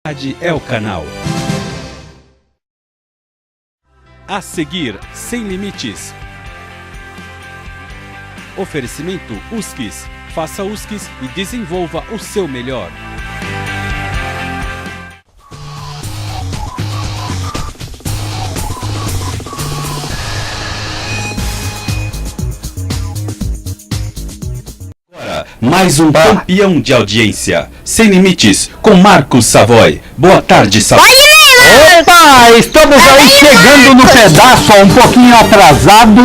É o canal. A seguir, Sem Limites. Oferecimento USCIS. Faça USCIS e desenvolva o seu melhor. Agora, mais um campeão de audiência. Sem Limites, com Marcos Savoy. Boa tarde, Savoy. Opa, estamos aí chegando no pedaço, um pouquinho atrasado,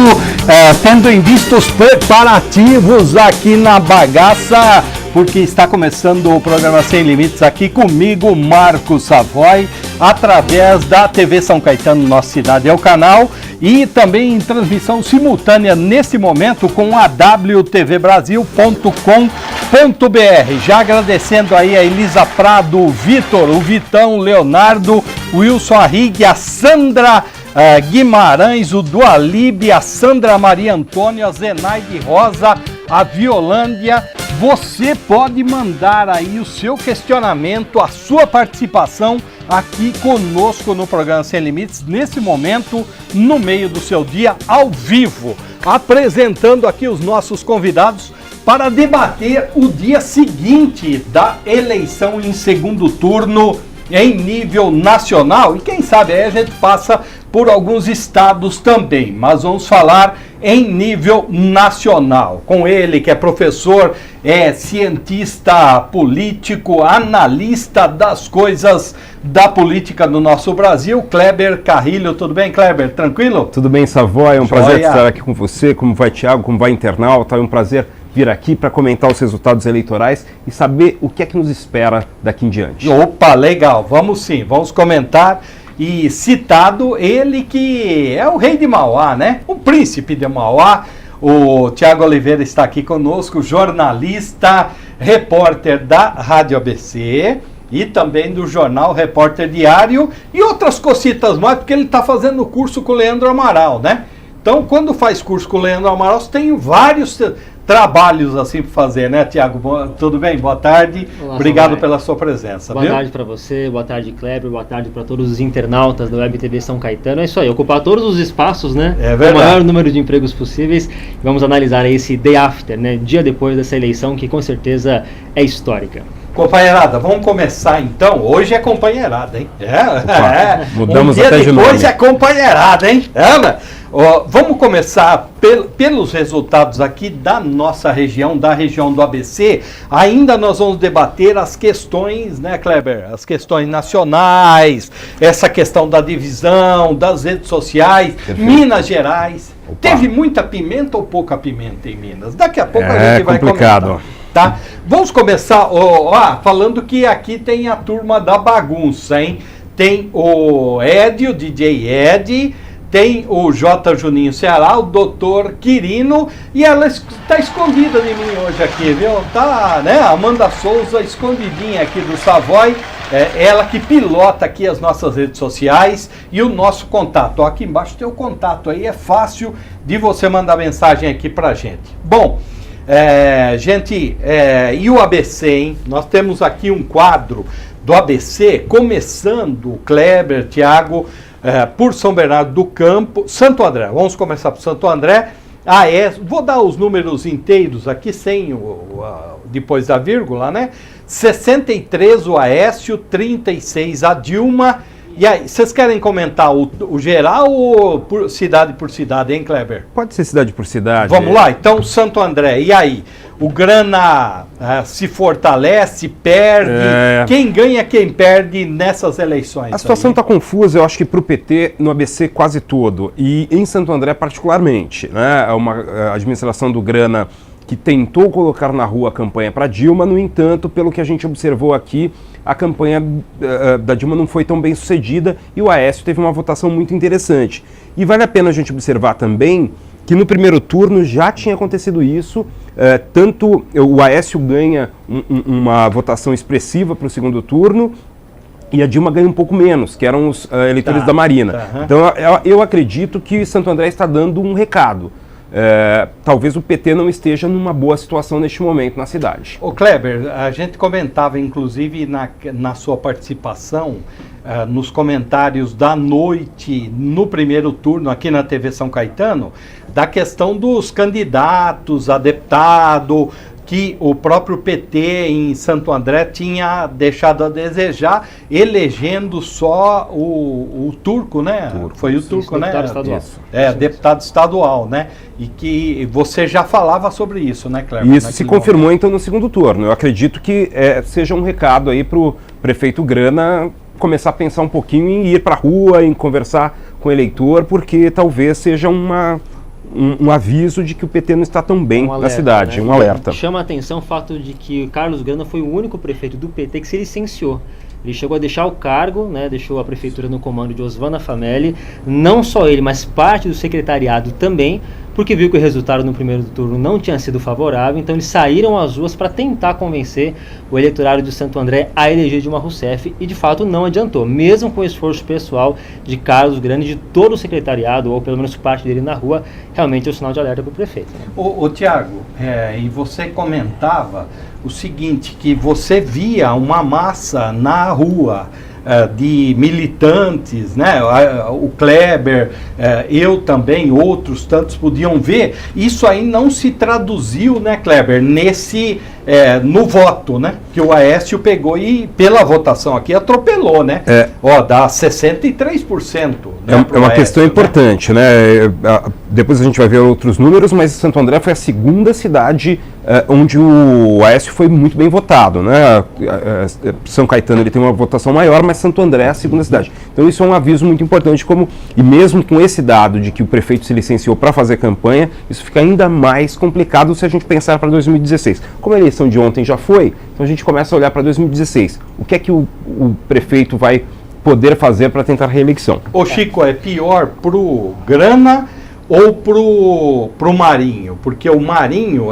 tendo em vista os preparativos aqui na bagaça, porque está começando o programa Sem Limites aqui comigo, Marcos Savoy, através da TV São Caetano, Nossa Cidade é o Canal, e também em transmissão simultânea nesse momento com a wtvbrasil.com.br. Já agradecendo aí a Elisa Prado, o Vitor, o Vitão, o Leonardo, o Wilson Arrigue, a Sandra Guimarães, o Dualib, a Sandra Maria Antônia, a Zenaide Rosa, a Violândia. Você pode mandar aí o seu questionamento, a sua participação aqui conosco no programa Sem Limites, nesse momento, no meio do seu dia, ao vivo, apresentando aqui os nossos convidados para debater o dia seguinte da eleição em segundo turno em nível nacional. E quem sabe aí a gente passa por alguns estados também, mas vamos falar em nível nacional. Com ele, que é professor, é cientista político, analista das coisas da política do nosso Brasil, Kleber Carrilho. Tudo bem, Kleber? Tranquilo? Tudo bem, Savoy. É um prazer estar aqui com você. Como vai, Thiago? Como vai, internauta? É um prazer vir aqui para comentar os resultados eleitorais e saber o que é que nos espera daqui em diante. Opa, legal. Vamos sim, vamos comentar. E citado ele que é o rei de Mauá, né? O príncipe de Mauá. O Tiago Oliveira está aqui conosco, jornalista, repórter da Rádio ABC e também do jornal Repórter Diário e outras cositas mais, porque ele está fazendo curso com o Leandro Amaral, né? Então, quando faz curso com o Leandro Amaral, você tem vários trabalhos assim para fazer, né, Tiago? Tudo bem? Boa tarde. Olá, obrigado pela sua presença. Boa tarde para você, boa tarde, Kleber, boa tarde para todos os internautas da Web TV São Caetano. É isso aí, ocupar todos os espaços, né? É verdade. O maior número de empregos possíveis. Vamos analisar aí esse day after, né? Dia depois dessa eleição que com certeza é histórica. Companheirada, vamos começar então. Hoje é companheirada, hein? Mudamos até de nome. Depois é companheirada, hein? Vamos começar pelos resultados aqui da nossa região, da região do ABC. Ainda nós vamos debater as questões, né, Kleber? As questões nacionais, essa questão da divisão, das redes sociais, Perfeito. Minas Gerais. Opa. Teve muita pimenta ou pouca pimenta em Minas? Daqui a pouco a gente vai comentar. Tá? Vamos começar falando que aqui tem a turma da bagunça, hein? Tem o Ed, o DJ Ed, tem o J. Juninho Ceará, o Dr. Quirino, e ela está escondida de mim hoje aqui, viu? Tá, né? Amanda Souza, escondidinha aqui do Savoy, ela que pilota aqui as nossas redes sociais e o nosso contato. Aqui embaixo tem o contato aí, é fácil de você mandar mensagem aqui pra gente. Bom, gente, e o ABC, hein? Nós temos aqui um quadro do ABC, começando, Kleber, Thiago, por São Bernardo do Campo, Santo André. Vamos começar por Santo André. Vou dar os números inteiros aqui, sem depois da vírgula, né? 63 o Aécio, 36 a Dilma. E aí, vocês querem comentar o geral ou por cidade, hein, Kleber? Pode ser cidade por cidade. Vamos lá, então, Santo André, e aí? O Grana se fortalece, perde? Quem ganha, quem perde nessas eleições? A situação está confusa, eu acho que para o PT, no ABC, quase todo. E em Santo André, particularmente, né? Uma administração do Grana que tentou colocar na rua a campanha para Dilma, no entanto, pelo que a gente observou aqui, a campanha da Dilma não foi tão bem sucedida e o Aécio teve uma votação muito interessante. E vale a pena a gente observar também que no primeiro turno já tinha acontecido isso, tanto o Aécio ganha uma votação expressiva para o segundo turno e a Dilma ganha um pouco menos, que eram os eleitores da Marina. Então eu acredito que Santo André está dando um recado. talvez o PT não esteja numa boa situação neste momento na cidade. Ô Kleber, a gente comentava, inclusive, na sua participação, nos comentários da noite, no primeiro turno, aqui na TV São Caetano, da questão dos candidatos a deputado, que o próprio PT em Santo André tinha deixado a desejar, elegendo só o Turco, né? Foi o Turco, né? Deputado estadual. Deputado estadual, né? E que você já falava sobre isso, né, Cleber? Isso se confirmou, então, no segundo turno. Eu acredito que seja um recado aí para o prefeito Grana começar a pensar um pouquinho em ir para a rua, em conversar com o eleitor, porque talvez seja um aviso de que o PT não está tão bem na cidade, né? Um alerta. Chama a atenção o fato de que Carlos Grana foi o único prefeito do PT que se licenciou. Ele chegou a deixar o cargo, né, deixou a prefeitura no comando de Osvana Famelli, não só ele, mas parte do secretariado também, porque viu que o resultado no primeiro turno não tinha sido favorável, então eles saíram às ruas para tentar convencer o eleitorado de Santo André a eleger Dilma Rousseff, e de fato não adiantou, mesmo com o esforço pessoal de Carlos Grana e de todo o secretariado, ou pelo menos parte dele na rua, realmente é um sinal de alerta para o prefeito. Né? Ô Tiago, e você comentava o seguinte, que você via uma massa na rua de militantes, né? O Kleber, eu também, outros tantos podiam ver. Isso aí não se traduziu, né, Kleber, no voto, né? Que o Aécio pegou e, pela votação aqui, atropelou, né? Dá 63%. Né, é uma questão importante, né? Depois a gente vai ver outros números, mas Santo André foi a segunda cidade onde o Aécio foi muito bem votado, né? São Caetano ele tem uma votação maior, mas Santo André é a segunda cidade. Então isso é um aviso muito importante, e mesmo com esse dado de que o prefeito se licenciou para fazer campanha, isso fica ainda mais complicado se a gente pensar para 2016. Como a eleição de ontem já foi, então a gente começa a olhar para 2016. O que é que o prefeito vai poder fazer para tentar a reeleição? Ô Chico, é pior pro Grana ou pro Marinho? Porque o Marinho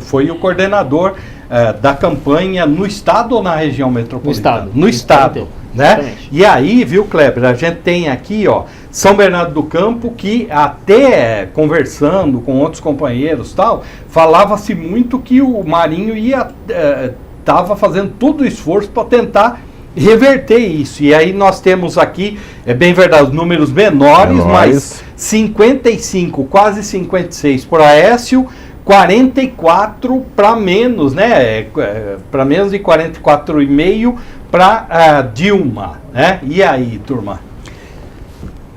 foi o coordenador da campanha no estado ou na região metropolitana? No estado. Né? E aí, viu, Kleber, a gente tem aqui, São Bernardo do Campo, que até conversando com outros companheiros tal, falava-se muito que o Marinho estava fazendo todo o esforço para tentar reverter isso. E aí nós temos aqui, é bem verdade, os números menores, mas 55, quase 56 por Aécio, 44 para menos, né? Para menos de 44,5 para Dilma, né? E aí, turma?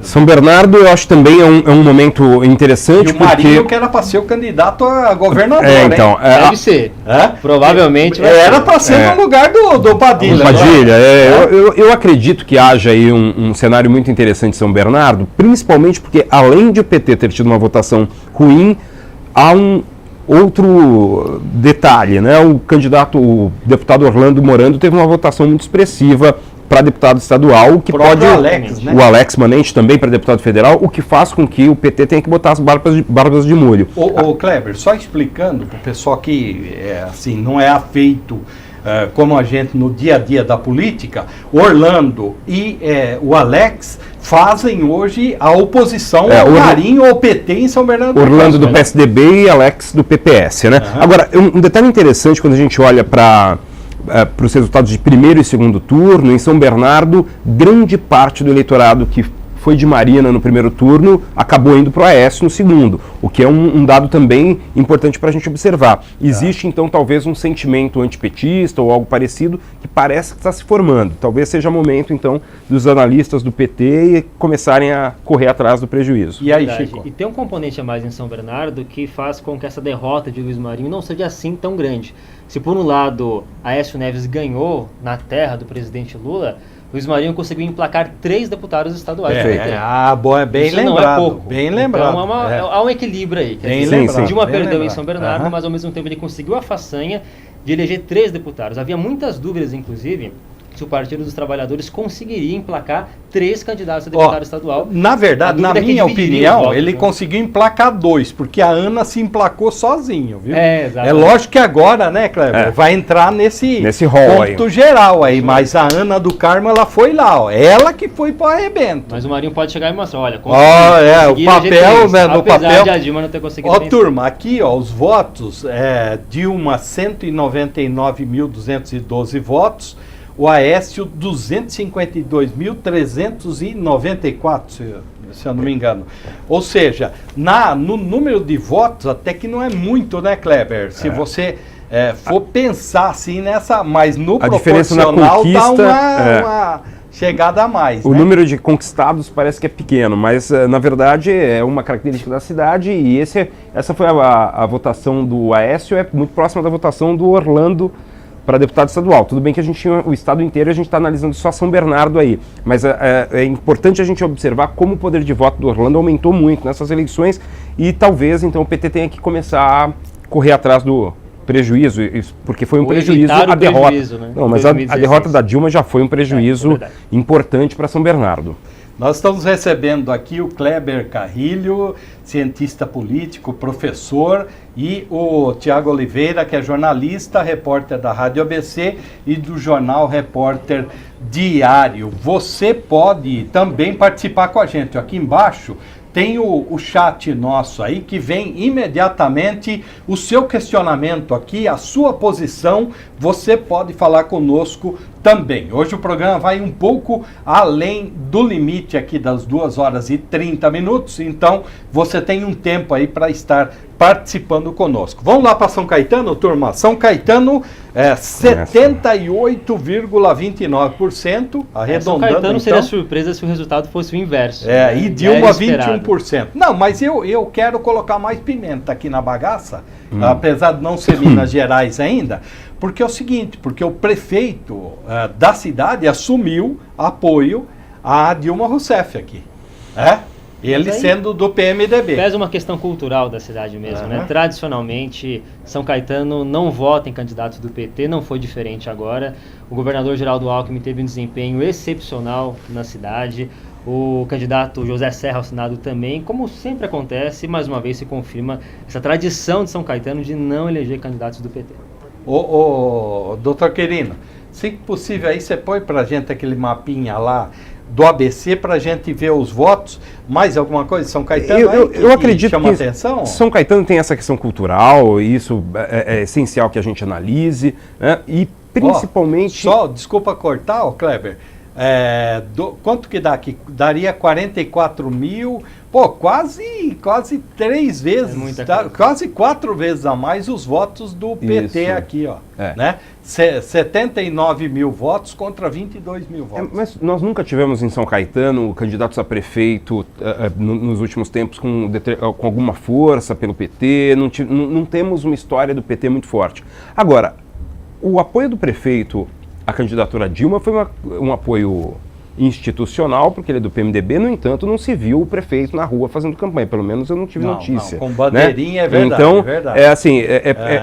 São Bernardo, eu acho também é um momento interessante. E o Marinho que era para ser o candidato a governador, então, deve ser. Provavelmente vai era para ser no lugar do Padilha. Eu acredito que haja aí um cenário muito interessante em São Bernardo, principalmente porque, além de o PT ter tido uma votação ruim, há um outro detalhe, né? O deputado Orlando Morando teve uma votação muito expressiva para deputado estadual, que pode o Alex Manente também para deputado federal, o que faz com que o PT tenha que botar as barbas de molho. Ô Kleber, só explicando para o pessoal que assim, não é afeito como a gente no dia a dia da política, Orlando e o Alex fazem hoje a oposição ao Marinho ao PT em São Bernardo. Orlando do PSDB e Alex do PPS, né? Agora, um detalhe interessante quando a gente olha para os resultados de primeiro e segundo turno, em São Bernardo, grande parte do eleitorado que foi de Marina no primeiro turno acabou indo para o Aécio no segundo, o que é um dado também importante para a gente observar. Existe, então, talvez um sentimento antipetista ou algo parecido que parece que está se formando. Talvez seja momento, então, dos analistas do PT começarem a correr atrás do prejuízo. E aí, Chico? E tem um componente a mais em São Bernardo que faz com que essa derrota de Luiz Marinho não seja assim tão grande. Se por um lado Aécio Neves ganhou na terra do presidente Lula, Luiz Marinho conseguiu emplacar 3 deputados estaduais do PT. Bom, é bem Isso lembrado. Não é pouco. Bem lembrado. Então há um equilíbrio aí. Bem lembrado. Dilma perdeu em São Bernardo, mas ao mesmo tempo ele conseguiu a façanha de eleger 3 deputados. Havia muitas dúvidas, inclusive, se o Partido dos Trabalhadores conseguiria emplacar 3 candidatos a deputado estadual. Na verdade, na minha opinião, votos, ele né? conseguiu emplacar 2, porque a Ana se emplacou sozinho, viu? Exatamente. É lógico que agora, né, Kleber, vai entrar nesse rol ponto geral aí, mas a Ana do Carmo, ela foi lá, ó, ela que foi pro arrebento. Mas o Marinho pode chegar e mostrar, olha, o papel, né, no apesar papel. de a Dilma não ter conseguido Ó, vencer. turma, aqui, ó, os votos, Dilma 199.212 votos, o Aécio 252.394, se eu não me engano. Ou seja, no número de votos, até que não é muito, né, Kleber? Se você for pensar assim nessa, mas no a diferença na proporcional dá conquista, uma chegada a mais. O né? número de conquistados parece que é pequeno, mas na verdade é uma característica da cidade e essa foi a votação do Aécio, é muito próxima da votação do Orlando para deputado estadual. Tudo bem que a gente tinha o estado inteiro, a gente está analisando só São Bernardo aí, mas é importante a gente observar como o poder de voto do Orlando aumentou muito nessas eleições e talvez então o PT tenha que começar a correr atrás do prejuízo, porque foi um prejuízo a derrota. Né? Não, mas a derrota da Dilma já foi um prejuízo importante para São Bernardo. Nós estamos recebendo aqui o Kleber Carrilho, cientista político, professor, e o Tiago Oliveira, que é jornalista, repórter da Rádio ABC e do jornal Repórter Diário. Você pode também participar com a gente. Aqui embaixo tem o chat nosso aí, que vem imediatamente o seu questionamento aqui, a sua posição, você pode falar conosco também. Hoje o programa vai um pouco além do limite aqui das 2h30, então você tem um tempo aí para estar participando conosco. Vamos lá para São Caetano, turma? São Caetano, 78,29%, arredondando. São Caetano então, seria surpresa se o resultado fosse o inverso. E Dilma 21%. Não, mas eu quero colocar mais pimenta aqui na bagaça, apesar de não ser Minas Gerais ainda, porque é o seguinte, porque o prefeito da cidade assumiu apoio a Dilma Rousseff aqui, ele sendo do PMDB. Pesa uma questão cultural da cidade mesmo, né? Tradicionalmente, São Caetano não vota em candidatos do PT, não foi diferente agora. O governador Geraldo Alckmin teve um desempenho excepcional na cidade. O candidato José Serra ao Senado também, como sempre acontece, mais uma vez se confirma essa tradição de São Caetano de não eleger candidatos do PT. Doutor Querino, se possível aí você põe pra gente aquele mapinha lá do ABC para a gente ver os votos. Mais alguma coisa de São Caetano eu acredito chama que atenção? São Caetano tem essa questão cultural, e isso é essencial que a gente analise, né? E principalmente... desculpa cortar, Kleber, quanto que dá aqui? Daria 44 mil, quase 3 vezes, quase 4 vezes a mais os votos do PT aqui, né? 79 mil votos contra 22 mil votos. Mas nós nunca tivemos em São Caetano candidatos a prefeito nos últimos tempos com alguma força pelo PT, não temos uma história do PT muito forte. Agora, o apoio do prefeito à candidatura Dilma foi um apoio institucional, porque ele é do PMDB, no entanto, não se viu o prefeito na rua fazendo campanha, pelo menos eu não tive notícia. Com bandeirinha, né? É verdade. Então, é verdade.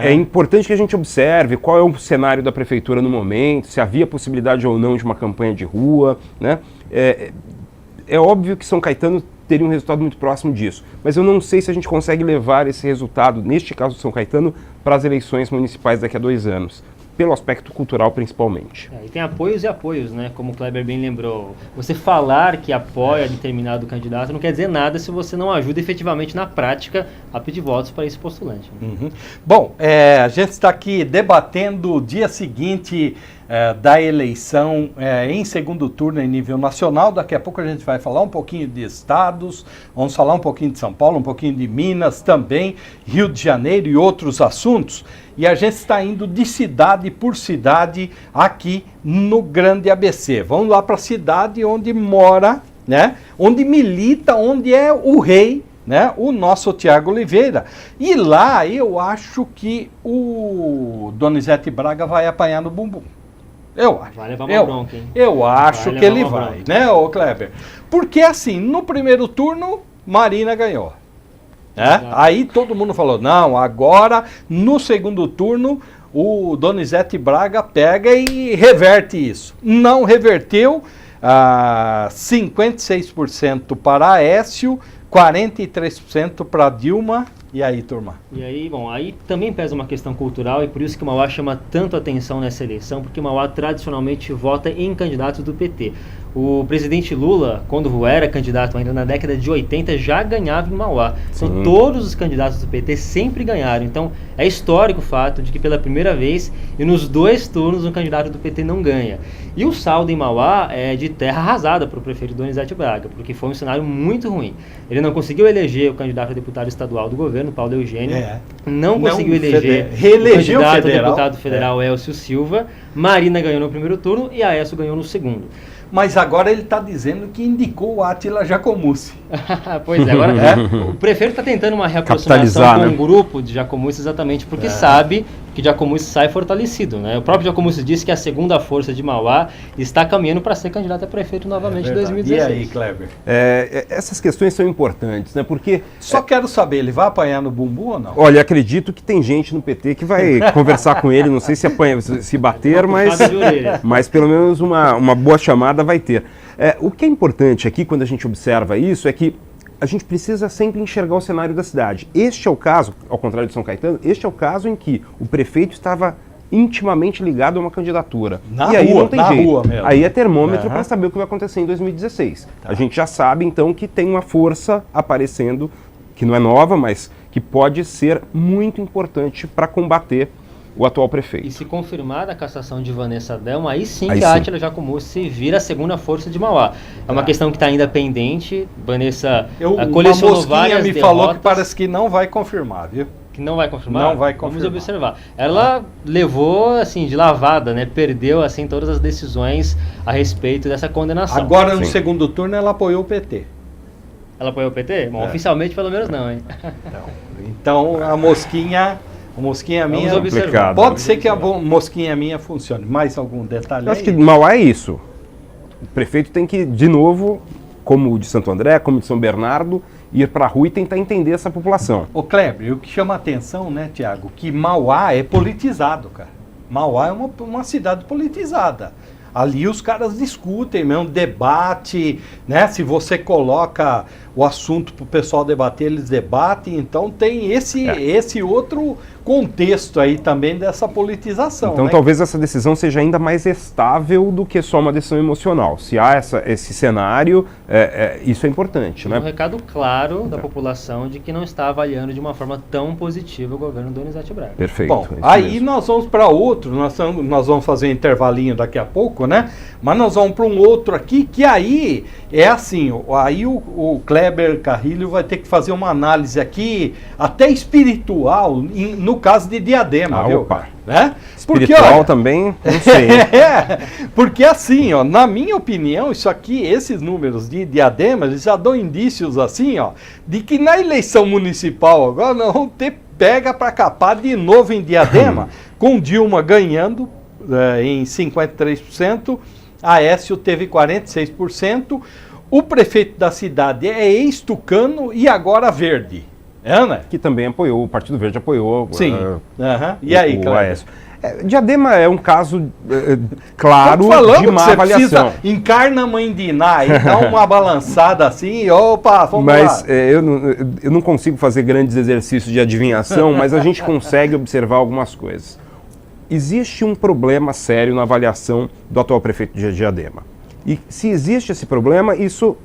É importante que a gente observe qual é o cenário da prefeitura no momento, se havia possibilidade ou não de uma campanha de rua, né? É óbvio que São Caetano teria um resultado muito próximo disso, mas eu não sei se a gente consegue levar esse resultado, neste caso de São Caetano, para as eleições municipais daqui a 2 anos. Pelo aspecto cultural, principalmente. E tem apoios e apoios, né? Como o Kleber bem lembrou. Você falar que apoia determinado candidato não quer dizer nada se você não ajuda efetivamente na prática a pedir votos para esse postulante. Uhum. Bom, a gente está aqui debatendo o dia seguinte da eleição em segundo turno em nível nacional. Daqui a pouco a gente vai falar um pouquinho de estados, vamos falar um pouquinho de São Paulo, um pouquinho de Minas também, Rio de Janeiro e outros assuntos. E a gente está indo de cidade por cidade aqui no Grande ABC. Vamos lá para a cidade onde mora, né? Onde milita, onde é o rei, né? O nosso Tiago Oliveira. E lá eu acho que o Donizete Braga vai apanhar no bumbum. Eu acho. Vai levar uma bronca, hein? Eu acho que ele vai, né, ô Kleber? Porque assim, no primeiro turno, Marina ganhou. Aí todo mundo falou, não, agora no segundo turno o Donizete Braga pega e reverte isso. Não reverteu, 56% para Aécio, 43% para Dilma. E aí, turma? E aí, bom, aí também pesa uma questão cultural e por isso que Mauá chama tanto atenção nessa eleição, porque Mauá tradicionalmente vota em candidatos do PT. O presidente Lula, quando era candidato ainda na década de 80, já ganhava em Mauá. Então todos os candidatos do PT sempre ganharam. Então é histórico o fato de que pela primeira vez e nos 2 turnos um candidato do PT não ganha. E o saldo em Mauá é de terra arrasada para o prefeito Donizete Braga, porque foi um cenário muito ruim. Ele não conseguiu eleger o candidato a deputado estadual do governo, Paulo Eugênio. Não conseguiu eleger o candidato a deputado federal, Elcio Silva. Marina ganhou no primeiro turno e Aécio ganhou no segundo. Mas agora ele está dizendo que indicou o Átila Giacomuzzi. Pois é, agora o prefeito está tentando uma reaproximação com um grupo de Giacomuzzi exatamente porque sabe que Giacomuzzi sai fortalecido, né? O próprio Giacomuzzi disse que a segunda força de Mauá está caminhando para ser candidato a prefeito novamente em 2016. E aí, Kleber? Essas questões são importantes, né? Porque... Só quero saber, ele vai apanhar no bumbum ou não? Olha, acredito que tem gente no PT que vai conversar com ele, não sei se apanha, se bater, mas pelo menos uma boa chamada vai ter. O que é importante aqui, quando a gente observa isso, é que a gente precisa sempre enxergar o cenário da cidade. Este é o caso, ao contrário de São Caetano, este é o caso em que o prefeito estava intimamente ligado a uma candidatura. E aí não tem jeito. Aí é termômetro para saber o que vai acontecer em 2016. A gente já sabe, então, que tem uma força aparecendo, que não é nova, mas que pode ser muito importante para combater o atual prefeito. E se confirmar a cassação de Vanessa Delma, aí sim que a Átila Giacomuzzi vira a segunda força de Mauá. É uma questão que está ainda pendente. Vanessa colecionou várias derrotas. Me falou que parece que não vai confirmar, viu? Que não vai confirmar? Não vai confirmar. Vamos observar. Ela levou, assim, de lavada, né? Perdeu, assim, todas as decisões a respeito dessa condenação. Agora, no segundo turno, ela apoiou o PT. Ela apoiou o PT? Bom, oficialmente, pelo menos não, hein? Então, a mosquinha minha... Pode ser que a mosquinha minha funcione. Mais algum detalhe? Eu acho que Mauá é isso. O prefeito tem que, de novo, como o de Santo André, como o de São Bernardo, ir para a rua e tentar entender essa população. Ô Kleber, o que chama a atenção, né, Tiago, que Mauá é politizado, cara. Mauá é uma cidade politizada. Ali os caras discutem mesmo, debate, né? Se você coloca o assunto para o pessoal debater, eles debatem. Então tem esse outro contexto aí também dessa politização. Então, né? Talvez essa decisão seja ainda mais estável do que só uma decisão emocional. Se há esse cenário, isso é importante, né? Um recado claro da população de que não está avaliando de uma forma tão positiva o governo Donizete Braga. Perfeito. Bom, aí nós vamos para outro, nós vamos fazer um intervalinho daqui a pouco, né? Mas nós vamos para um outro aqui, que aí é assim, aí o Kleber Carrilho vai ter que fazer uma análise aqui, até espiritual, no caso de Diadema, viu? Opa. Né? Espiritual porque, olha, também, não sei. Porque assim, ó, na minha opinião, isso aqui, esses números de Diadema, eles já dão indícios assim, ó, de que na eleição municipal agora nós vamos ter pega para capar de novo em Diadema, com Dilma ganhando em 53%, Aécio teve 46%, o prefeito da cidade é ex-tucano e agora verde. Né? Que também apoiou, o Partido Verde apoiou. Sim. E aí, Aécio? Diadema é um caso claro de má avaliação. Encarna a mãe de Iná e dá uma balançada assim, opa, vamos lá. Mas eu não consigo fazer grandes exercícios de adivinhação, mas a gente consegue observar algumas coisas. Existe um problema sério na avaliação do atual prefeito de Diadema. E se existe esse problema, isso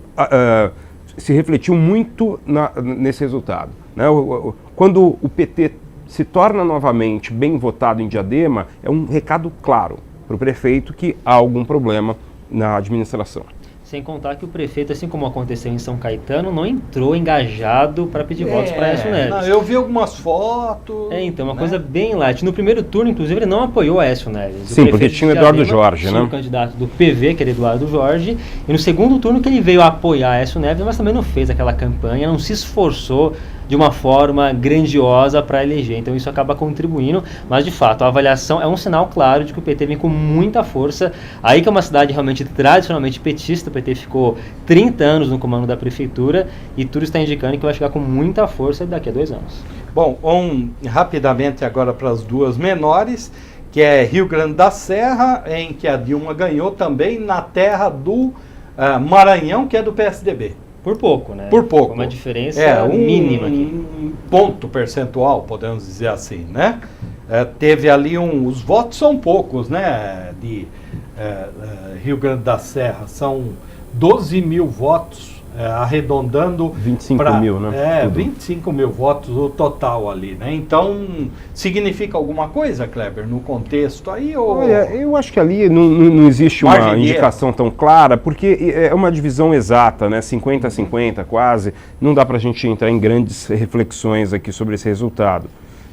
se refletiu muito nesse resultado. Né? Quando o PT se torna novamente bem votado em Diadema, é um recado claro para o prefeito que há algum problema na administração. Sem contar que o prefeito, assim como aconteceu em São Caetano, não entrou engajado para pedir votos para Aécio Neves. Não, eu vi algumas fotos. Então, uma coisa bem light. No primeiro turno, inclusive, ele não apoiou Aécio Neves. Sim, porque tinha o Eduardo Jorge, né? O candidato do PV, que era Eduardo Jorge. E no segundo turno que ele veio apoiar Aécio Neves, mas também não fez aquela campanha, não se esforçou de uma forma grandiosa para eleger. Então isso acaba contribuindo, mas de fato a avaliação é um sinal claro de que o PT vem com muita força. Aí que é uma cidade realmente tradicionalmente petista, o PT ficou 30 anos no comando da prefeitura e tudo está indicando que vai chegar com muita força daqui a 2 anos. Bom, rapidamente agora para as duas menores, que é Rio Grande da Serra, em que a Dilma ganhou também na terra do Maranhão, que é do PSDB. Por pouco, né? Por pouco. Uma diferença mínima aqui. Um ponto percentual, podemos dizer assim, né? Teve ali os votos são poucos, né? De Rio Grande da Serra, são 12 mil votos, arredondando 25 mil, né? 25 mil votos o total ali, né? Então, significa alguma coisa, Kleber, no contexto aí? Ou... Olha, eu acho que ali não existe uma indicação tão clara, porque é uma divisão exata, né? 50-50 quase. Não dá pra gente entrar em grandes reflexões aqui sobre esse resultado.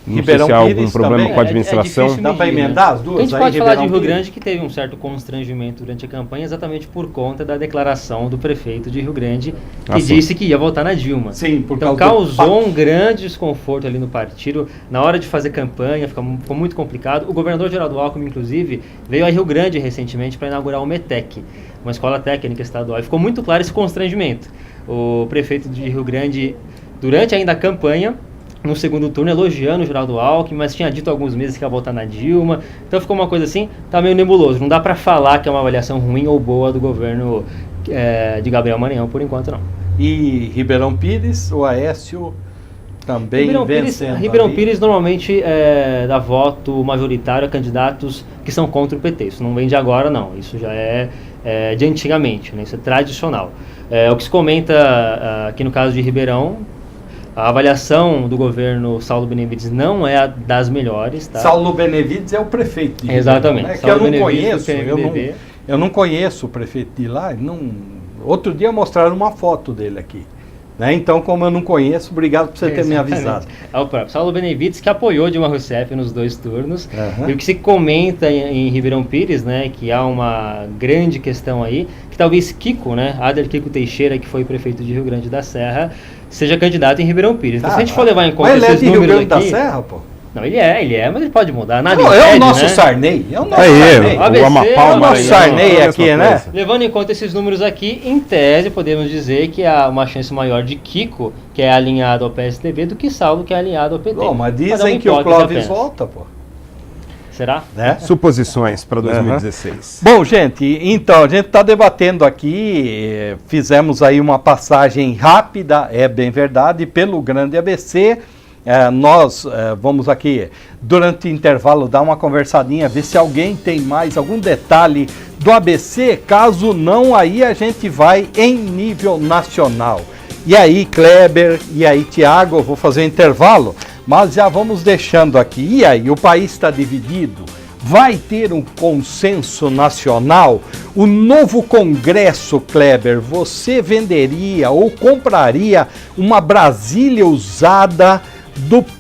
Não Ribeirão sei se há Pires algum problema também com a administração. Dá para emendar as duas? A gente aí, pode falar de Rio Pires? Grande, que teve um certo constrangimento durante a campanha, exatamente por conta da declaração do prefeito de Rio Grande, que disse que ia votar na Dilma. Sim, por então causa causou um grande desconforto ali no partido. Na hora de fazer campanha, ficou muito complicado. O governador Geraldo Alckmin, inclusive, veio a Rio Grande recentemente para inaugurar o METEC, uma escola técnica estadual. E ficou muito claro esse constrangimento. O prefeito de Rio Grande, durante ainda a campanha, no segundo turno, elogiando o Geraldo Alckmin, mas tinha dito há alguns meses que ia votar na Dilma. Então ficou uma coisa assim, tá meio nebuloso. Não dá para falar que é uma avaliação ruim ou boa do governo de Gabriel Maranhão, por enquanto não. E Ribeirão Pires, o Aécio também vencendo. Ribeirão Pires normalmente dá voto majoritário a candidatos que são contra o PT. Isso não vem de agora, não. Isso já é de antigamente, né? Isso é tradicional. O que se comenta aqui no caso de Ribeirão, a avaliação do governo Saulo Benevides não é a das melhores. Tá? Saulo Benevides é o prefeito de Exatamente. Ribeirão, né? Que eu não conheço, eu não conheço o prefeito de lá. Outro dia mostraram uma foto dele aqui. Né? Então, como eu não conheço, obrigado por você ter me avisado. É o próprio Saulo Benevides, que apoiou Dilma Rousseff nos 2 turnos. Uhum. E o que se comenta em Ribeirão Pires, né, que há uma grande questão aí, que talvez Kiko, né, Ader Kiko Teixeira, que foi prefeito de Rio Grande da Serra, seja candidato em Ribeirão Pires. Então, se a gente for levar em conta esses números aqui... Mas ele é de Rio Grande da Serra, pô? Não, ele é, mas ele pode mudar. Nada é o nosso, né? Sarney. É o nosso Sarney. O Amapá, o nosso Sarney aqui, né? Levando em conta esses números aqui, em tese, podemos dizer que há uma chance maior de Kiko, que é alinhado ao PSDB, do que Saulo, que é alinhado ao PT. Bom, mas dizem que o Clóvis volta, pô. Será? Né? Suposições para 2016. Bom, gente, então, a gente está debatendo aqui, fizemos aí uma passagem rápida, é bem verdade, pelo grande ABC. Nós vamos aqui, durante o intervalo, dar uma conversadinha, ver se alguém tem mais algum detalhe do ABC. Caso não, aí a gente vai em nível nacional. E aí, Kleber, e aí, Tiago, eu vou fazer um intervalo, mas já vamos deixando aqui. E aí, o país está dividido? Vai ter um consenso nacional? O novo Congresso, Kleber, você venderia ou compraria uma Brasília usada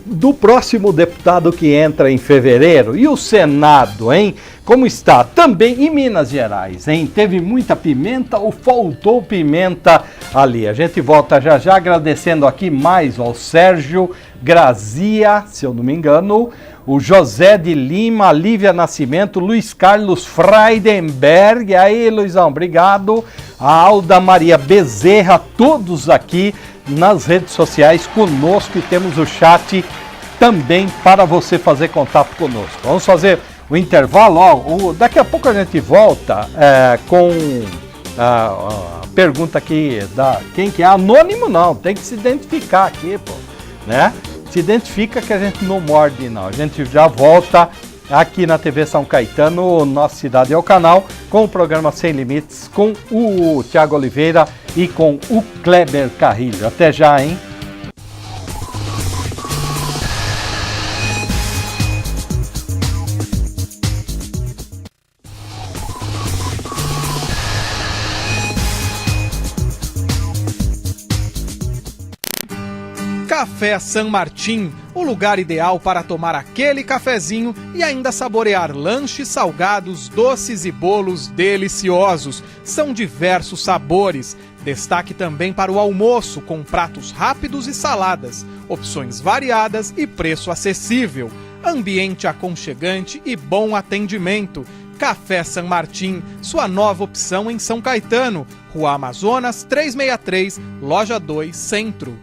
do próximo deputado que entra em fevereiro? E o Senado, hein? Como está? Também em Minas Gerais, hein? Teve muita pimenta ou faltou pimenta ali? A gente volta já já, agradecendo aqui mais ao Sérgio Grazia, se eu não me engano, o José de Lima, a Lívia Nascimento, Luiz Carlos Freidenberg, aí Luizão, obrigado, a Alda Maria Bezerra, todos aqui nas redes sociais conosco, e temos o chat também para você fazer contato conosco. Vamos fazer o intervalo, daqui a pouco a gente volta com a pergunta aqui da quem que é, anônimo não, tem que se identificar aqui, pô, né? Se identifica que a gente não morde não, a gente já volta aqui na TV São Caetano, Nossa Cidade é o Canal, com o programa Sem Limites, com o Tiago Oliveira e com o Kleber Carrilho. Até já, hein? Café San Martín, o lugar ideal para tomar aquele cafezinho e ainda saborear lanches, salgados, doces e bolos deliciosos. São diversos sabores. Destaque também para o almoço, com pratos rápidos e saladas, opções variadas e preço acessível. Ambiente aconchegante e bom atendimento. Café San Martín, sua nova opção em São Caetano, Rua Amazonas 363, Loja 2, Centro.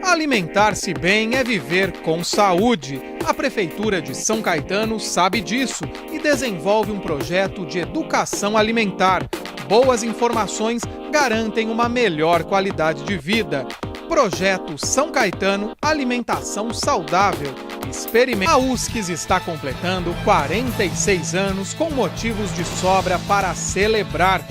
Alimentar-se bem é viver com saúde. A Prefeitura de São Caetano sabe disso e desenvolve um projeto de educação alimentar. Boas informações garantem uma melhor qualidade de vida. Projeto São Caetano Alimentação Saudável. A USCS está completando 46 anos com motivos de sobra para celebrar.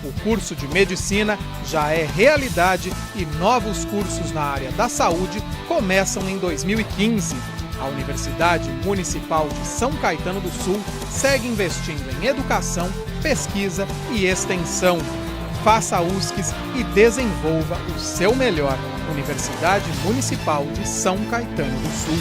O curso de Medicina já é realidade e novos cursos na área da saúde começam em 2015. A Universidade Municipal de São Caetano do Sul segue investindo em educação, pesquisa e extensão. Faça a USCS e desenvolva o seu melhor. Universidade Municipal de São Caetano do Sul.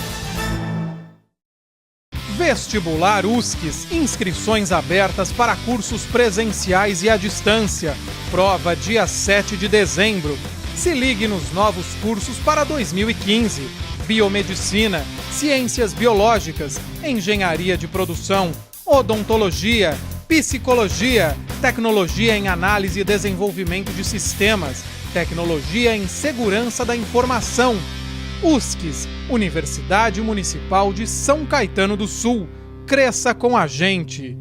Vestibular USCS, inscrições abertas para cursos presenciais e à distância. Prova dia 7 de dezembro. Se ligue nos novos cursos para 2015. Biomedicina, Ciências Biológicas, Engenharia de Produção, Odontologia, Psicologia, Tecnologia em Análise e Desenvolvimento de Sistemas, Tecnologia em Segurança da Informação. USCS, Universidade Municipal de São Caetano do Sul. Cresça com a gente!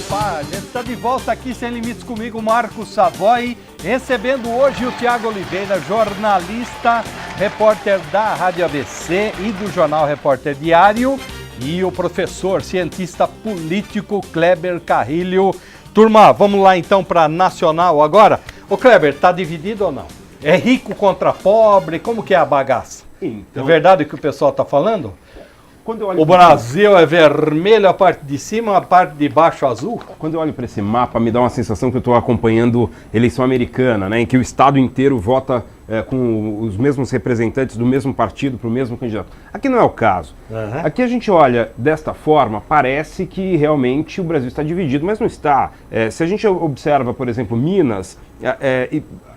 Opa, a gente está de volta aqui Sem Limites comigo, Marcos Savoy, recebendo hoje o Tiago Oliveira, jornalista, repórter da Rádio ABC e do Jornal Repórter Diário, e o professor, cientista político Kleber Carrilho. Turma, vamos lá então para Nacional agora. Ô Kleber, tá dividido ou não? É rico contra pobre? Como que é a bagaça? Então, é verdade o que o pessoal tá falando? quando eu olho O Brasil é vermelho, a parte de cima, a parte de baixo azul? Quando eu olho para esse mapa, me dá uma sensação que eu estou acompanhando eleição americana, né, em que o estado inteiro vota com os mesmos representantes do mesmo partido para o mesmo candidato. Aqui não é o caso. Uhum. Aqui a gente olha desta forma, parece que realmente o Brasil está dividido, mas não está. Se a gente observa, por exemplo, Minas,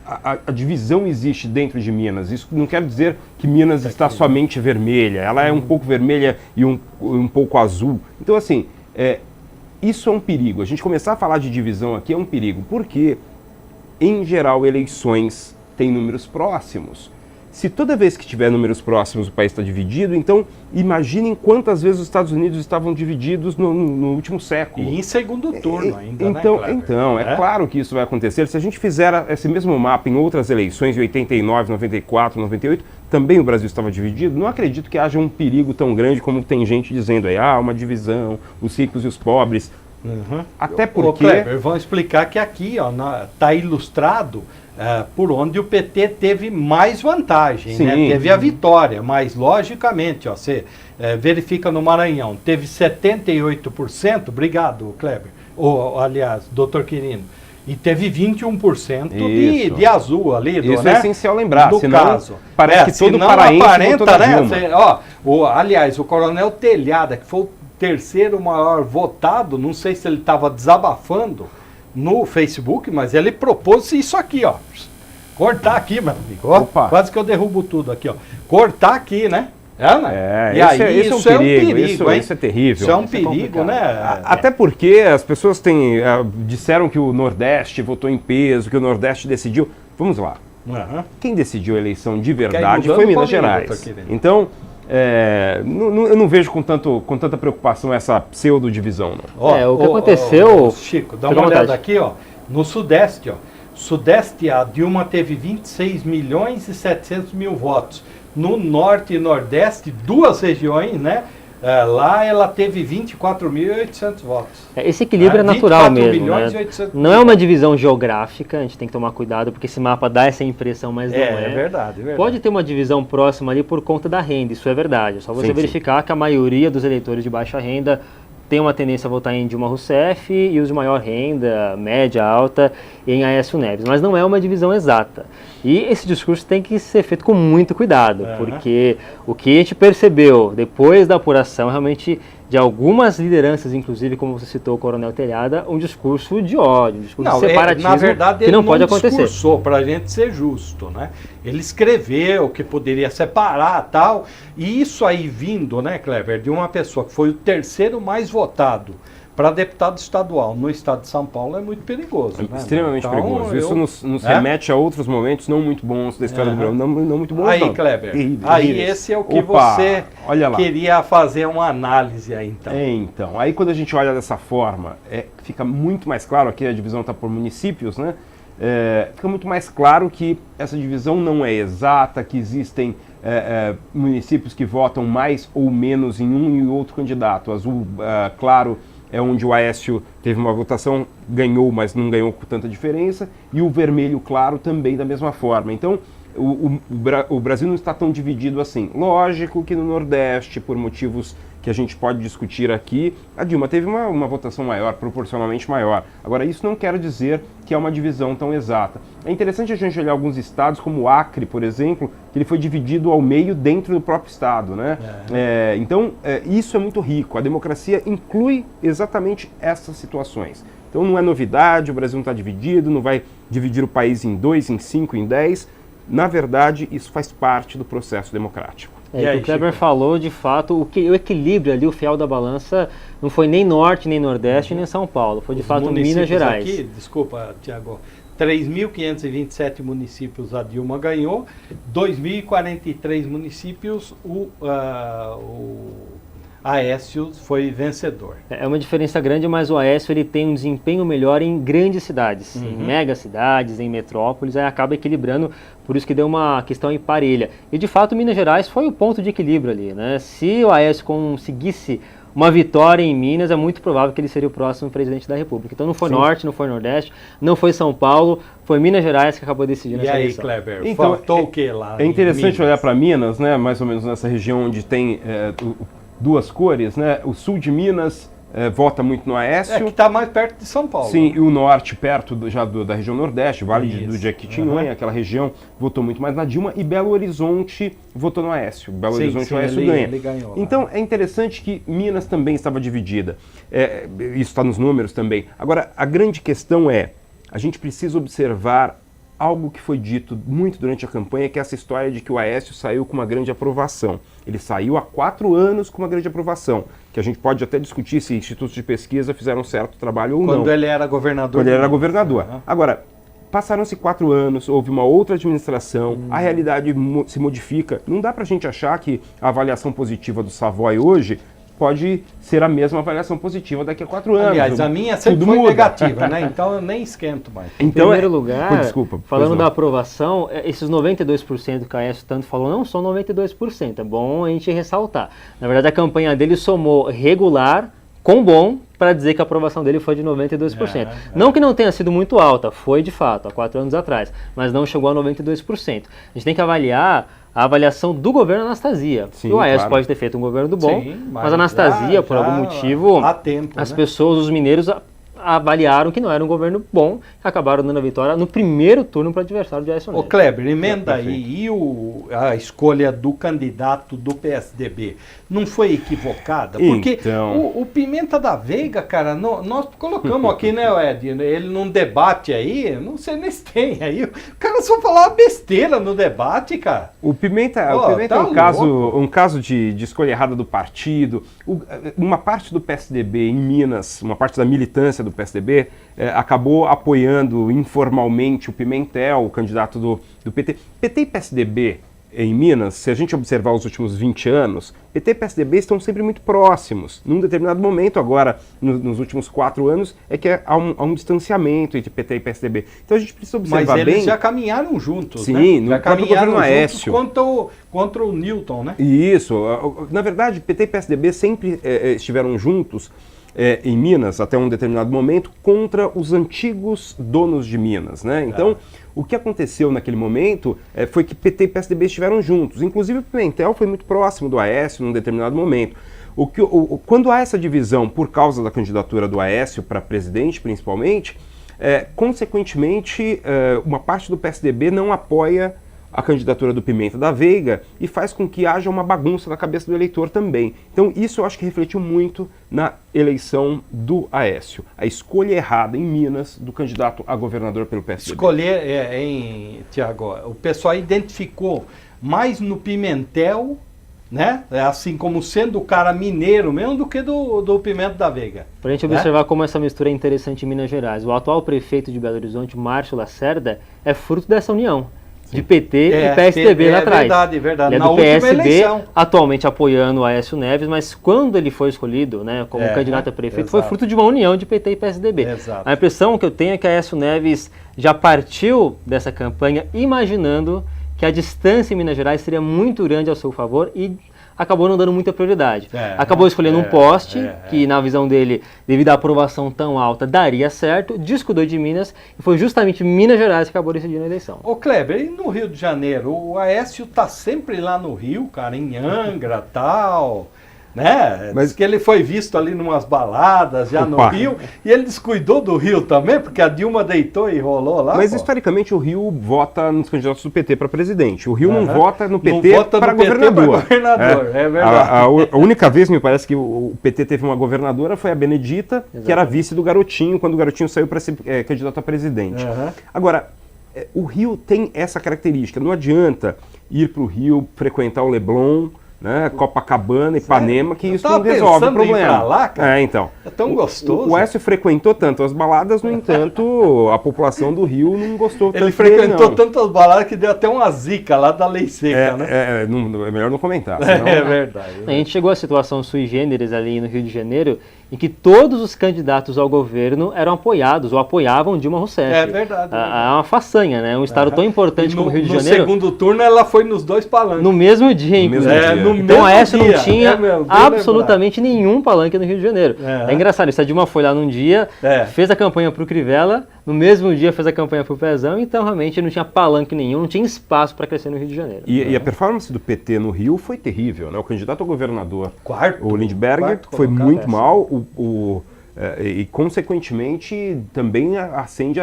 a divisão existe dentro de Minas. Isso não quer dizer que Minas está somente vermelha. Ela é um pouco vermelha e um pouco azul. Então, assim, isso é um perigo. A gente começar a falar de divisão aqui é um perigo, porque, em geral, eleições têm números próximos. Se toda vez que tiver números próximos o país está dividido, então imaginem quantas vezes os Estados Unidos estavam divididos no último século. E em segundo turno ainda, Então, é claro que isso vai acontecer. Se a gente fizer esse mesmo mapa em outras eleições, em 89, 94, 98, também o Brasil estava dividido. Não acredito que haja um perigo tão grande como tem gente dizendo aí, uma divisão, os ricos e os pobres. Uhum. Até porque... Kleber, vamos explicar que aqui está ilustrado por onde o PT teve mais vantagem, né? Teve a vitória, mas logicamente, você verifica no Maranhão, teve 78%, obrigado, Kleber, aliás, doutor Quirino, e teve 21% de azul ali. Isso é essencial lembrar, senão caso. Parece que todo paraense aparenta, votou na Dilma. Aliás, o Coronel Telhada, que foi o terceiro maior votado, não sei se ele estava desabafando no Facebook, mas ele propôs isso aqui, cortar aqui, meu amigo, quase que eu derrubo tudo aqui, cortar aqui, né? E aí isso é um perigo, isso é terrível. Isso é um perigo, né? Até porque as pessoas disseram que o Nordeste votou em peso, que o Nordeste decidiu. Vamos lá. Uhum. Quem decidiu a eleição de verdade foi Minas Gerais. Então, eu não vejo com tanta preocupação essa pseudo-divisão. O que aconteceu... Chico, dá uma olhada aqui, no Sudeste, Sudeste, a Dilma teve 26 milhões e 700 mil votos. No Norte e Nordeste, duas regiões, né? Lá ela teve 24.800 votos. Esse equilíbrio é natural mesmo, né? Não é uma divisão geográfica, a gente tem que tomar cuidado, porque esse mapa dá essa impressão, mas não é. É verdade. Pode ter uma divisão próxima ali por conta da renda, isso é verdade. É só você verificar que a maioria dos eleitores de baixa renda tem uma tendência a votar em Dilma Rousseff e os de maior renda, média, alta, em Aécio Neves. Mas não é uma divisão exata. E esse discurso tem que ser feito com muito cuidado, porque o que a gente percebeu depois da apuração, realmente, de algumas lideranças, inclusive, como você citou o Coronel Telhada, um discurso de ódio, um discurso de separatismo, na verdade, que não pode acontecer. Ele não discursou, para a gente ser justo, né? Ele escreveu que poderia separar tal, e isso aí vindo, né, Kleber, de uma pessoa que foi o terceiro mais votado para deputado estadual no estado de São Paulo é muito perigoso. Né? Extremamente perigoso. Isso nos remete a outros momentos não muito bons da história do Brasil. Não muito bons, aí, não. Kleber, Terríveis. Esse é o que você queria fazer uma análise aí, então. Então, aí quando a gente olha dessa forma, fica muito mais claro, aqui a divisão está por municípios, né? Fica muito mais claro que essa divisão não é exata, que existem municípios que votam mais ou menos em um e outro candidato. Azul claro é onde o Aécio teve uma votação, ganhou, mas não ganhou com tanta diferença, e o vermelho claro também da mesma forma. Então, o Brasil não está tão dividido assim. Lógico que no Nordeste, por motivos que a gente pode discutir aqui, a Dilma teve uma votação maior, proporcionalmente maior. Agora, isso não quer dizer que é uma divisão tão exata. É interessante a gente olhar alguns estados, como o Acre, por exemplo, que ele foi dividido ao meio dentro do próprio estado, né? Então, isso é muito rico. A democracia inclui exatamente essas situações. Então, não é novidade, o Brasil não está dividido, não vai dividir o país em 2, em 5, em 10. Na verdade, isso faz parte do processo democrático. O Kleber falou, de fato, o equilíbrio ali, o fiel da balança, não foi nem Norte, nem Nordeste, nem São Paulo. Foi, de fato, Minas Gerais. Aqui, desculpa, Tiago, 3.527 municípios a Dilma ganhou, 2.043 municípios o Aécio foi vencedor. É uma diferença grande, mas o Aécio ele tem um desempenho melhor em grandes cidades, em mega cidades, em metrópoles, aí acaba equilibrando, por isso que deu uma questão parelha. E de fato Minas Gerais foi o ponto de equilíbrio ali, né? Se o Aécio conseguisse uma vitória em Minas, é muito provável que ele seria o próximo presidente da República. Então não foi Norte, não foi Nordeste, não foi São Paulo, foi Minas Gerais que acabou decidindo essa eleição. E aí, Kleber, então, faltou o que lá? É interessante olhar para Minas, né? Mais ou menos nessa região onde tem duas cores, né? O sul de Minas vota muito no Aécio. Que está mais perto de São Paulo. Sim, e o norte, perto da região Nordeste, Vale do Jequitinhonha, aquela região, votou muito mais na Dilma, e Belo Horizonte votou no Aécio. Belo Horizonte, o Aécio ganha. Ele ganhou, então, é interessante que Minas também estava dividida. Isso está nos números também. Agora, a grande questão a gente precisa observar algo que foi dito muito durante a campanha, que é essa história de que o Aécio saiu com uma grande aprovação. Ele saiu há 4 anos com uma grande aprovação, que a gente pode até discutir se institutos de pesquisa fizeram um certo trabalho ou não. Quando ele era governador. Quando ele era governador. Agora, passaram-se 4 anos, houve uma outra administração, a realidade se modifica. Não dá pra gente achar que a avaliação positiva do Savoy hoje pode ser a mesma avaliação positiva daqui a 4 anos. Aliás, a minha sempre foi negativa, né? Então eu nem esquento mais. Então, em primeiro lugar, falando da aprovação, esses 92% que a Aécio tanto falou não são 92%, é bom a gente ressaltar. Na verdade, a campanha dele somou regular com bom para dizer que a aprovação dele foi de 92%. Não que não tenha sido muito alta, foi de fato, há 4 anos atrás, mas não chegou a 92%. A gente tem que avaliar a avaliação do governo Anastasia. Sim, o Aécio pode ter feito um governo bom, mas a Anastasia, por algum motivo, as pessoas, os mineiros, avaliaram que não era um governo bom, acabaram dando a vitória no primeiro turno para o adversário de Aécio Neves. Ô Kleber, emenda aí, e a escolha do candidato do PSDB não foi equivocada? Porque o Pimenta da Veiga, cara, nós colocamos aqui, né, Ed, ele num debate aí, não sei nem se tem aí, o cara só falava besteira no debate, cara. O Pimenta é um caso de escolha errada do partido. Uma parte do PSDB em Minas, uma parte da militância do PSDB, acabou apoiando informalmente o Pimentel, o candidato do PT. PT e PSDB em Minas, se a gente observar os últimos 20 anos, PT e PSDB estão sempre muito próximos. Num determinado momento, agora, nos últimos 4 anos, é que há um distanciamento entre PT e PSDB. Então a gente precisa observar bem... Mas eles já caminharam juntos, sim, né? No próprio governo Aécio. Contra o Newton, né? Isso. Na verdade, PT e PSDB sempre estiveram juntos em Minas, até um determinado momento, contra os antigos donos de Minas, né? Então, o que aconteceu naquele momento foi que PT e PSDB estiveram juntos. Inclusive, o Pimentel foi muito próximo do Aécio num determinado momento. Quando há essa divisão por causa da candidatura do Aécio para presidente, principalmente, consequentemente, uma parte do PSDB não apoia a candidatura do Pimenta da Veiga e faz com que haja uma bagunça na cabeça do eleitor também. Então isso eu acho que refletiu muito na eleição do Aécio. A escolha errada em Minas do candidato a governador pelo PSDB. Escolher, Tiago, o pessoal identificou mais no Pimentel, né? Assim como sendo o cara mineiro mesmo do que do Pimenta da Veiga. Para a gente observar como essa mistura é interessante em Minas Gerais. O atual prefeito de Belo Horizonte, Márcio Lacerda, é fruto dessa união de PT e PSDB lá atrás. Verdade. Ele é Na do última PSB, eleição. atualmente apoiando o Aécio Neves, mas quando ele foi escolhido, né, como candidato a prefeito, foi fruto de uma união de PT e PSDB. Exato. A impressão que eu tenho é que Aécio Neves já partiu dessa campanha imaginando que a distância em Minas Gerais seria muito grande ao seu favor e acabou não dando muita prioridade. Acabou escolhendo um poste, que na visão dele, devido à aprovação tão alta, daria certo, descuidou de Minas, e foi justamente Minas Gerais que acabou decidindo a eleição. Ô Kleber, e no Rio de Janeiro? O Aécio tá sempre lá no Rio, cara, em Angra e tal, né? Mas diz que ele foi visto ali numas baladas já no Rio, e ele descuidou do Rio também, porque a Dilma deitou e rolou lá. Mas historicamente o Rio vota nos candidatos do PT para presidente. O Rio não vota no PT para governador. É verdade. A única vez, me parece, que o PT teve uma governadora foi a Benedita, que era vice do Garotinho, quando o Garotinho saiu para ser candidato a presidente. Agora, o Rio tem essa característica. Não adianta ir para o Rio, frequentar o Leblon, né, Copacabana, Ipanema, que isso não resolve o problema. Ir pra lá, cara. Então. É tão gostoso. O Aécio frequentou tanto as baladas, no entanto, a população do Rio não gostou tanto. Ele frequentou tanto as baladas que deu até uma zica lá da lei seca, né? É melhor não comentar. Senão... É verdade. A gente chegou à situação sui generis ali no Rio de Janeiro, em que todos os candidatos ao governo eram apoiados ou apoiavam Dilma Rousseff. É verdade. É uma façanha, né? Um estado tão importante como o Rio de Janeiro. No segundo turno ela foi nos dois palanques. No mesmo dia, inclusive. Então a Aécio não tinha absolutamente nenhum palanque no Rio de Janeiro. É engraçado, isso a Dilma foi lá num dia, fez a campanha pro Crivella, no mesmo dia fez a campanha pro Pezão, então realmente não tinha palanque nenhum, não tinha espaço para crescer no Rio de Janeiro. E a performance do PT no Rio foi terrível, né? O candidato a governador, o Lindbergh, foi muito mal, e consequentemente também acende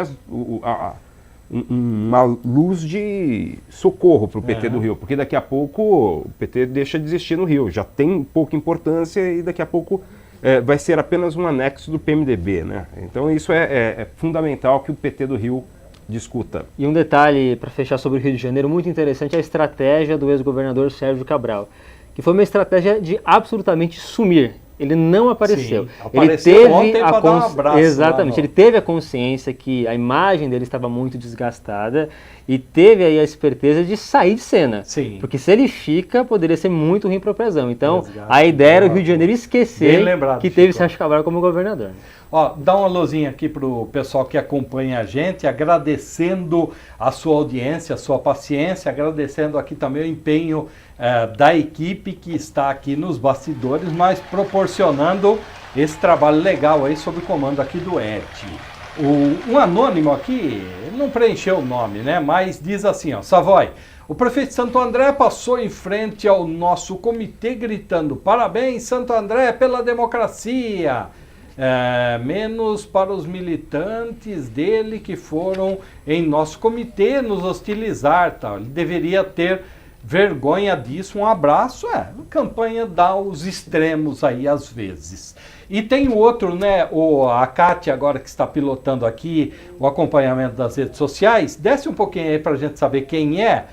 uma luz de socorro para o PT do Rio, porque daqui a pouco o PT deixa de existir no Rio, já tem pouca importância e daqui a pouco vai ser apenas um anexo do PMDB, né? Então isso é fundamental que o PT do Rio discuta. E um detalhe para fechar sobre o Rio de Janeiro muito interessante é a estratégia do ex-governador Sérgio Cabral, que foi uma estratégia de absolutamente sumir. Ele não apareceu. Sim, apareceu ontem para dar um abraço. Exatamente. Ele teve a consciência que a imagem dele estava muito desgastada e teve aí a esperteza de sair de cena. Sim. Porque se ele fica, poderia ser muito ruim para o Pezão. Então, a ideia era o Rio de Janeiro esquecer que teve Sérgio Cabral como governador. Ó, dá uma luzinha aqui para o pessoal que acompanha a gente, agradecendo a sua audiência, a sua paciência, agradecendo aqui também o empenho da equipe que está aqui nos bastidores, mas proporcionando esse trabalho legal aí sob o comando aqui do ET. Um anônimo aqui, não preencheu o nome, né? Mas diz assim, ó, Savoy, o prefeito Santo André passou em frente ao nosso comitê gritando: parabéns, Santo André, pela democracia. Menos para os militantes dele que foram em nosso comitê nos hostilizar, tal. Ele deveria ter vergonha disso. Um abraço. A campanha dá os extremos aí às vezes. E tem o outro, né, a Kátia agora que está pilotando aqui o acompanhamento das redes sociais. Desce um pouquinho aí para a gente saber quem é.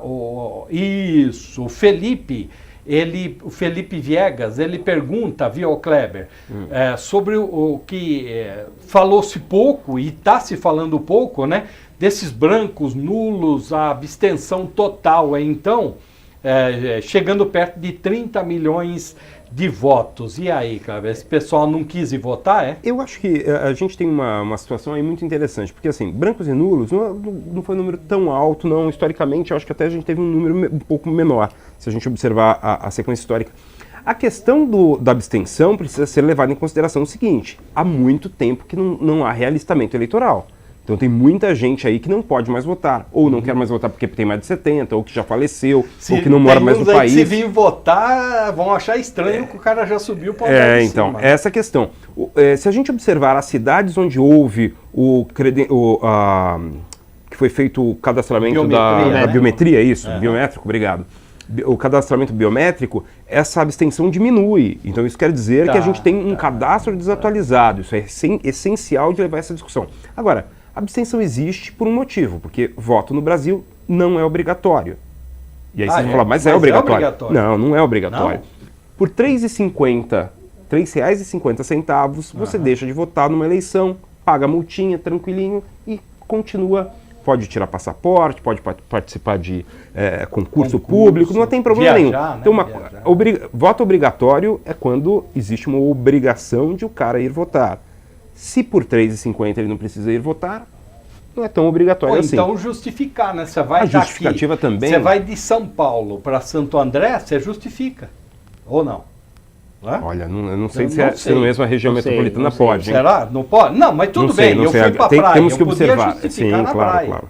O Felipe. O Felipe Viegas, ele pergunta, viu, Kleber, sobre o que falou-se pouco e está se falando pouco, né, desses brancos nulos, a abstenção total, então, chegando perto de 30 milhões de votos. E aí, Kleber, esse pessoal não quis ir votar, Eu acho que a gente tem uma situação aí muito interessante, porque assim, brancos e nulos não foi um número tão alto, não. Historicamente, eu acho que até a gente teve um número um pouco menor, se a gente observar a sequência histórica. A questão da abstenção precisa ser levada em consideração o seguinte: há muito tempo que não há realistamento eleitoral. Então tem muita gente aí que não pode mais votar, ou não quer mais votar porque tem mais de 70, ou que já faleceu, ou que não mora mais no país. Se vir votar, vão achar estranho que o cara já subiu para o andar de então, cima. essa questão. Se a gente observar as cidades onde houve que foi feito o cadastramento da biometria, isso, biométrico, obrigado. O cadastramento biométrico, essa abstenção diminui. Então isso quer dizer que a gente tem um cadastro desatualizado. Isso é essencial de levar essa discussão. Agora, a abstenção existe por um motivo, porque voto no Brasil não é obrigatório. E aí vocês vão falar, mas é obrigatório. Não é obrigatório. Não? Por R$3,50, você deixa de votar numa eleição, paga a multinha, tranquilinho, e continua. Pode tirar passaporte, pode participar de concurso público, não tem problema nenhum. Então, voto obrigatório é quando existe uma obrigação de o cara ir votar. Se por R$3,50 ele não precisa ir votar, não é tão obrigatório assim. Então justificar, né? Você vai justificativa também. Você vai de São Paulo para Santo André, você justifica. Ou não? Olha, eu não sei se na mesma região metropolitana pode. Será? Não pode? Não, mas tudo bem, eu fui para a praia. Temos que observar. Sim, claro.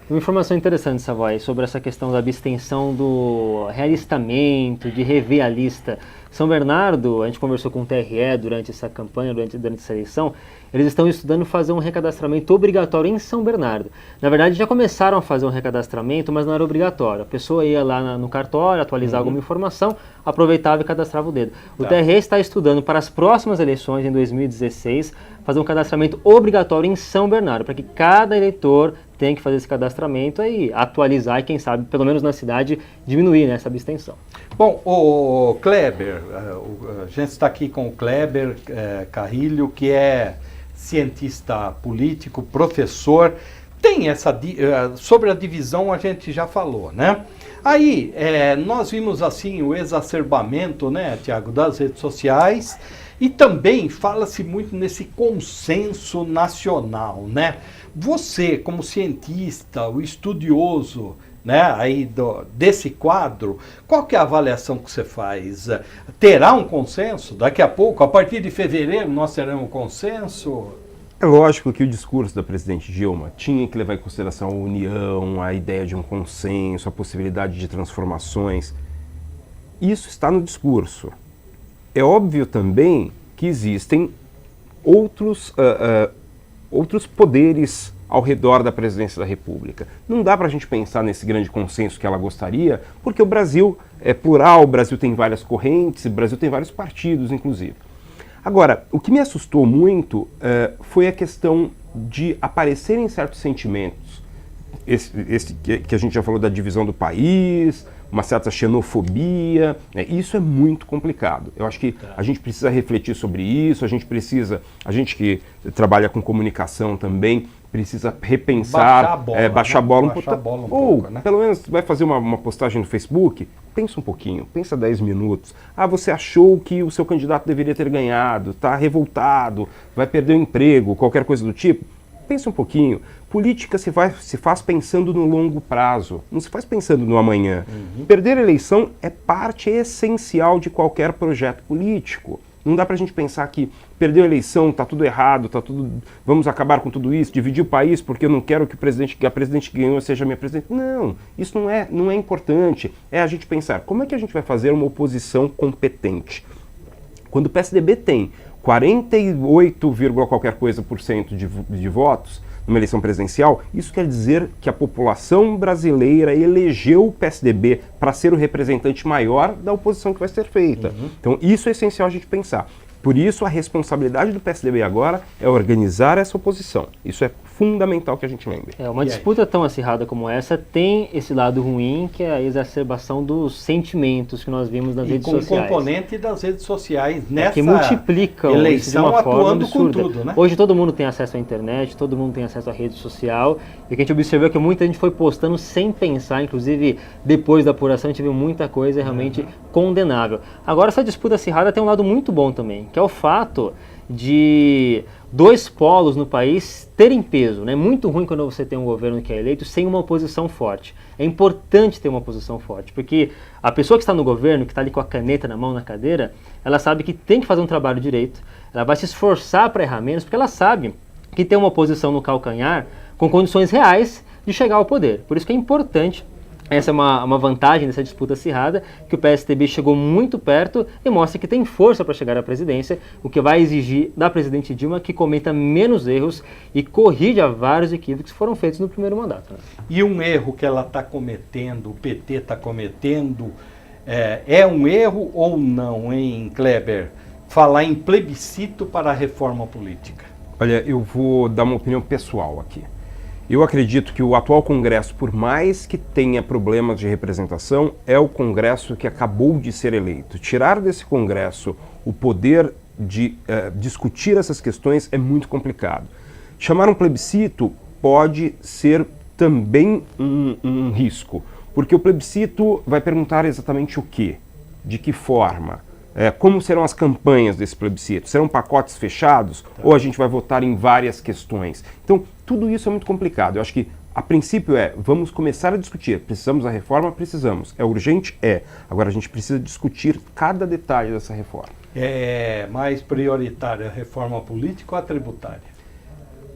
Uma informação interessante, Savoy, sobre essa questão da abstenção do realistamento, de rever a lista. São Bernardo, a gente conversou com o TRE durante essa campanha, durante essa eleição, eles estão estudando fazer um recadastramento obrigatório em São Bernardo. Na verdade, já começaram a fazer um recadastramento, mas não era obrigatório. A pessoa ia lá no cartório, atualizar alguma informação, aproveitava e cadastrava o dedo. O TRE está estudando para as próximas eleições, em 2016, fazer um cadastramento obrigatório em São Bernardo, para que cada eleitor tenha que fazer esse cadastramento e atualizar e, quem sabe, pelo menos na cidade, diminuir essa abstenção. Bom, o Kleber, a gente está aqui com o Kleber Carrilho, que é cientista político, professor. Tem sobre a divisão a gente já falou, né? Aí, nós vimos assim o exacerbamento, né, Tiago, das redes sociais, e também fala-se muito nesse consenso nacional, né? Você, como cientista, o estudioso, né, aí desse quadro, qual que é a avaliação que você faz? Terá um consenso? Daqui a pouco, a partir de fevereiro, nós teremos um consenso? É lógico que o discurso da presidente Dilma tinha que levar em consideração a união, a ideia de um consenso, a possibilidade de transformações. Isso está no discurso. É óbvio também que existem outros poderes ao redor da presidência da República. Não dá para a gente pensar nesse grande consenso que ela gostaria, porque o Brasil é plural, o Brasil tem várias correntes, o Brasil tem vários partidos, inclusive. Agora, o que me assustou muito foi a questão de aparecerem certos sentimentos, esse que a gente já falou da divisão do país, uma certa xenofobia, né? Isso é muito complicado. Eu acho que a gente precisa refletir sobre isso, a gente que trabalha com comunicação também, precisa repensar, baixar a bola um pouco, né? Pelo menos vai fazer uma postagem no Facebook, pensa um pouquinho, pensa 10 minutos. você achou que o seu candidato deveria ter ganhado, está revoltado, vai perder o emprego, qualquer coisa do tipo. Pensa um pouquinho. Política se faz pensando no longo prazo, não se faz pensando no amanhã. Perder a eleição é parte essencial de qualquer projeto político. Não dá pra gente pensar que perdeu a eleição, tá tudo errado, vamos acabar com tudo isso, dividir o país porque eu não quero que a presidente que ganhou seja minha presidente. Não, isso não é importante. É a gente pensar, como é que a gente vai fazer uma oposição competente? Quando o PSDB tem 48, qualquer coisa por cento de votos numa eleição presidencial, isso quer dizer que a população brasileira elegeu o PSDB para ser o representante maior da oposição que vai ser feita. Então isso é essencial a gente pensar. Por isso a responsabilidade do PSDB agora é organizar essa oposição. Isso é fundamental que a gente lembre. Uma disputa tão acirrada como essa tem esse lado ruim, que é a exacerbação dos sentimentos que nós vimos nas redes sociais. E com o componente das redes sociais nessa que multiplicam eleição de uma forma atuando absurda. com tudo, né? Hoje todo mundo tem acesso à internet, todo mundo tem acesso à rede social, e o que a gente observou é que muita gente foi postando sem pensar, inclusive depois da apuração a gente viu muita coisa realmente condenável. Agora essa disputa acirrada tem um lado muito bom também, que é o fato de dois polos no país terem peso, né? Muito ruim quando você tem um governo que é eleito sem uma oposição forte. É importante ter uma oposição forte, porque a pessoa que está no governo, que está ali com a caneta na mão, na cadeira, ela sabe que tem que fazer um trabalho direito, ela vai se esforçar para errar menos, porque ela sabe que tem uma oposição no calcanhar com condições reais de chegar ao poder. Por isso que é importante. Essa é uma vantagem dessa disputa acirrada, que o PSDB chegou muito perto e mostra que tem força para chegar à presidência, o que vai exigir da presidente Dilma que cometa menos erros e corrija vários equívocos que foram feitos no primeiro mandato. Né? E um erro que ela está cometendo, o PT está cometendo, é um erro ou não, hein, Kleber? Falar em plebiscito para a reforma política. Olha, eu vou dar uma opinião pessoal aqui. Eu acredito que o atual Congresso, por mais que tenha problemas de representação, é o Congresso que acabou de ser eleito. Tirar desse Congresso o poder de discutir essas questões é muito complicado. Chamar um plebiscito pode ser também um risco, porque o plebiscito vai perguntar exatamente o quê, de que forma. Como serão as campanhas desse plebiscito? Serão pacotes fechados ou a gente vai votar em várias questões? Então, tudo isso é muito complicado. Eu acho que, a princípio, vamos começar a discutir. Precisamos da reforma? Precisamos. É urgente? É. Agora, a gente precisa discutir cada detalhe dessa reforma. É mais prioritária a reforma política ou a tributária?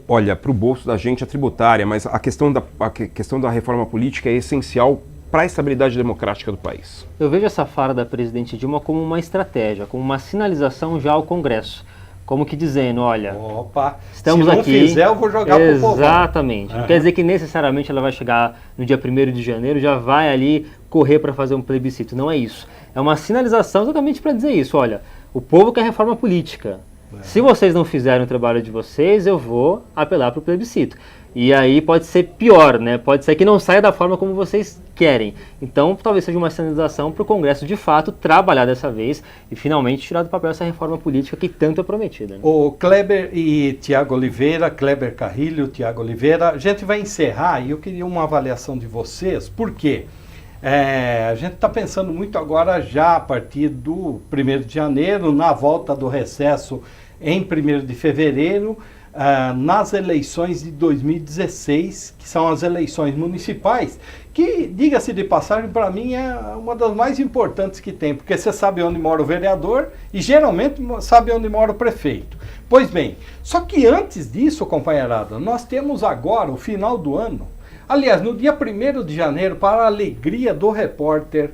Olha, para o bolso da gente é tributária, mas a questão da reforma política é essencial para a estabilidade democrática do país. Eu vejo essa fala da presidente Dilma como uma estratégia, como uma sinalização já ao Congresso. Como que dizendo, olha, opa, estamos se não aqui, fizer, eu vou jogar pro povo. Exatamente. Não quer dizer que necessariamente ela vai chegar no dia 1º de janeiro, já vai ali correr para fazer um plebiscito. Não é isso. É uma sinalização exatamente para dizer isso. Olha, o povo quer reforma política. Se vocês não fizerem o trabalho de vocês, eu vou apelar para o plebiscito. E aí pode ser pior, né? Pode ser que não saia da forma como vocês querem. Então, talvez seja uma sinalização para o Congresso, de fato, trabalhar dessa vez e finalmente tirar do papel essa reforma política que tanto é prometida. Né? O Kleber e Tiago Oliveira, Kleber Carrilho, Tiago Oliveira, a gente vai encerrar e eu queria uma avaliação de vocês, por quê? A gente está pensando muito agora já a partir do 1º de janeiro, na volta do recesso em 1º de fevereiro, nas eleições de 2016, que são as eleições municipais, que, diga-se de passagem, para mim é uma das mais importantes que tem, porque você sabe onde mora o vereador e geralmente sabe onde mora o prefeito. Pois bem, só que antes disso, companheirada, nós temos agora o final do ano, aliás, no dia 1º de janeiro, para a alegria do repórter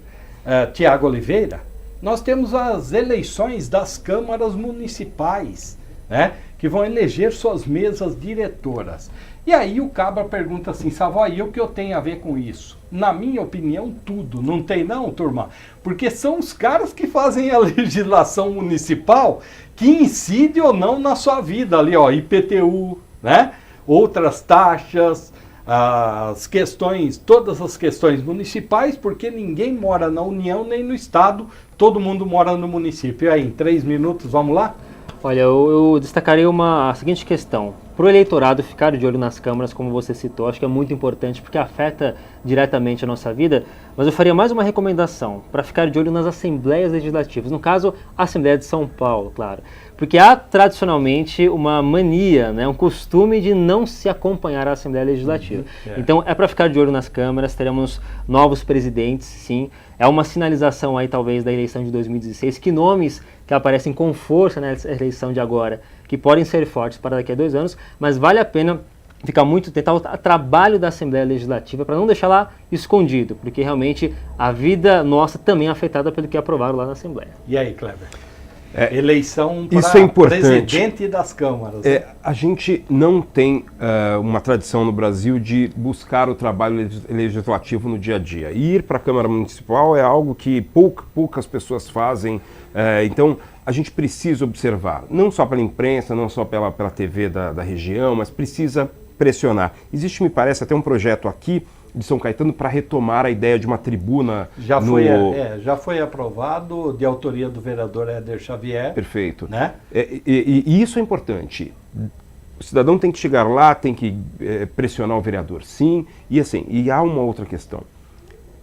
Tiago Oliveira, nós temos as eleições das câmaras municipais, né, que vão eleger suas mesas diretoras. E aí o Cabra pergunta assim, Savoy, e o que eu tenho a ver com isso? Na minha opinião, tudo. Não tem não, turma? Porque são os caras que fazem a legislação municipal que incide ou não na sua vida ali, ó, IPTU, né? Outras taxas, as questões, todas as questões municipais, porque ninguém mora na União nem no Estado, todo mundo mora no município. E aí, em 3 minutos, vamos lá? Olha, eu destacaria a seguinte questão. Para o eleitorado ficar de olho nas câmaras, como você citou, acho que é muito importante porque afeta diretamente a nossa vida, mas eu faria mais uma recomendação para ficar de olho nas assembleias legislativas, no caso, a Assembleia de São Paulo, claro. Porque há tradicionalmente uma mania, né, um costume de não se acompanhar a Assembleia Legislativa. Então é para ficar de olho nas câmaras, teremos novos presidentes, sim. É uma sinalização aí talvez da eleição de 2016, que nomes que aparecem com força nessa eleição de agora, que podem ser fortes para daqui a 2 anos, mas vale a pena tentar o trabalho da Assembleia Legislativa para não deixar lá escondido, porque realmente a vida nossa também é afetada pelo que aprovaram lá na Assembleia. E aí, Kleber? Eleição para presidente das câmaras. A gente não tem uma tradição no Brasil de buscar o trabalho legislativo no dia a dia. E ir para a Câmara Municipal é algo que poucas pessoas fazem. Então, a gente precisa observar, não só pela imprensa, não só pela TV da região, mas precisa pressionar. Existe, me parece, até um projeto aqui de São Caetano para retomar a ideia de uma tribuna. Já foi aprovado, de autoria do vereador Éder Xavier. Perfeito. Né? E isso é importante. O cidadão tem que chegar lá, tem que pressionar o vereador, sim. E assim, e há uma outra questão.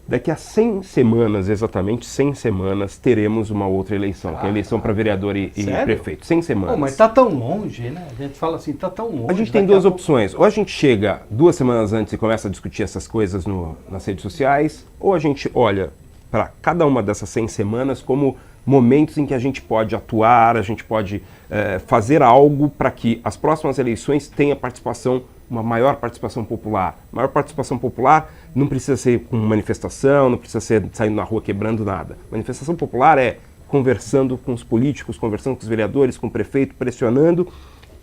Daqui a 100 semanas, exatamente 100 semanas, teremos uma outra eleição, que é a eleição para vereador e prefeito. 100 semanas. Mas tá tão longe, né? A gente fala assim, tá tão longe. A gente tem duas opções. Ou a gente chega 2 semanas antes e começa a discutir essas coisas nas redes sociais, ou a gente olha para cada uma dessas 100 semanas como momentos em que a gente pode atuar, a gente pode fazer algo para que as próximas eleições tenham uma maior participação popular. Maior participação popular não precisa ser com manifestação, não precisa ser saindo na rua quebrando nada. Manifestação popular é conversando com os políticos, conversando com os vereadores, com o prefeito, pressionando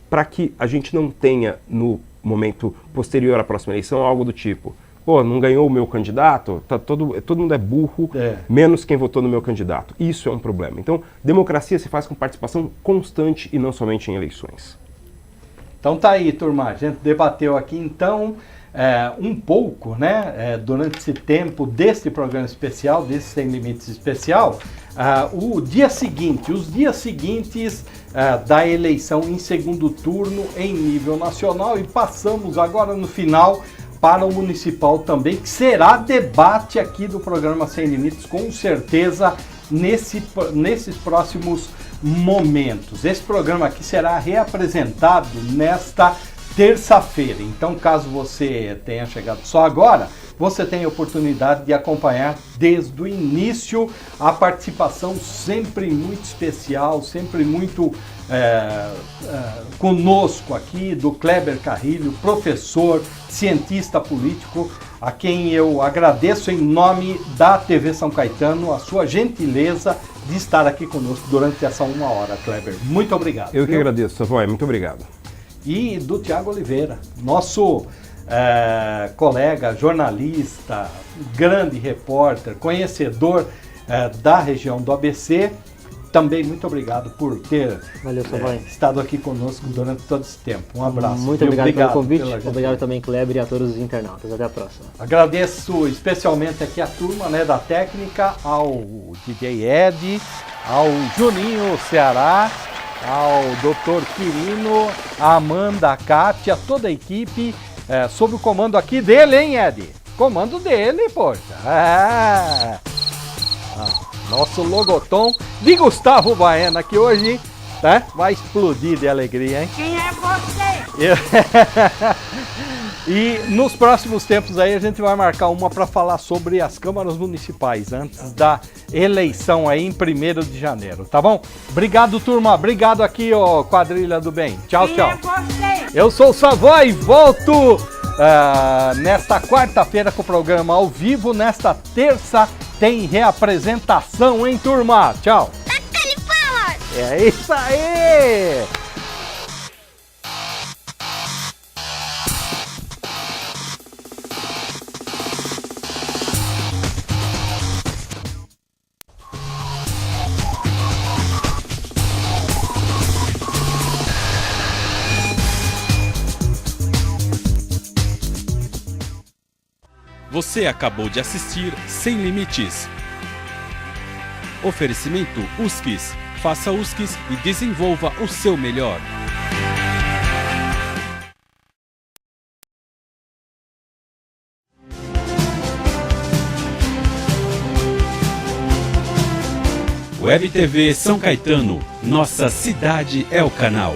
para que a gente não tenha, no momento posterior à próxima eleição, algo do tipo: pô, não ganhou o meu candidato? Todo mundo é burro, menos quem votou no meu candidato. Isso é um problema. Então, democracia se faz com participação constante e não somente em eleições. Então tá aí, turma, a gente debateu aqui então um pouco, né, durante esse tempo desse programa especial, desse Sem Limites especial, os dias seguintes da eleição em segundo turno em nível nacional, e passamos agora no final para o municipal também, que será debate aqui do programa Sem Limites, com certeza, nesses próximos momentos. Esse programa aqui será reapresentado nesta terça-feira. Então, caso você tenha chegado só agora, você tem a oportunidade de acompanhar desde o início a participação sempre muito especial, sempre muito conosco aqui, do Kleber Carrilho, professor, cientista político, a quem eu agradeço em nome da TV São Caetano a sua gentileza de estar aqui conosco durante essa 1 hora, Kleber. Muito obrigado. Eu que agradeço, Savoy. Muito obrigado. E do Tiago Oliveira, nosso colega, jornalista, grande repórter, conhecedor da região do ABC. Também muito obrigado por ter estado aqui conosco durante todo esse tempo. Um abraço. Muito obrigado pelo convite. Obrigado também, Kleber, e a todos os internautas. Até a próxima. Agradeço especialmente aqui a turma, né, da técnica, ao DJ Ed, ao Juninho Ceará, ao Dr. Quirino, a Amanda, a Kátia, toda a equipe, sob o comando aqui dele, hein, Ed? Comando dele, poxa. Nosso logotom de Gustavo Baena, que hoje vai explodir de alegria, hein? Quem é você? E nos próximos tempos aí a gente vai marcar uma para falar sobre as câmaras municipais, antes da eleição aí em 1º de janeiro, tá bom? Obrigado, turma. Obrigado aqui, ó, quadrilha do bem. Tchau, tchau. Quem é você? Eu sou o Savoy e volto nesta quarta-feira com o programa ao vivo. Nesta terça tem reapresentação, hein, turma? Tchau. É isso aí! Você acabou de assistir Sem Limites. Oferecimento USCIS. Faça USCIS e desenvolva o seu melhor. Web TV São Caetano. Nossa cidade é o canal.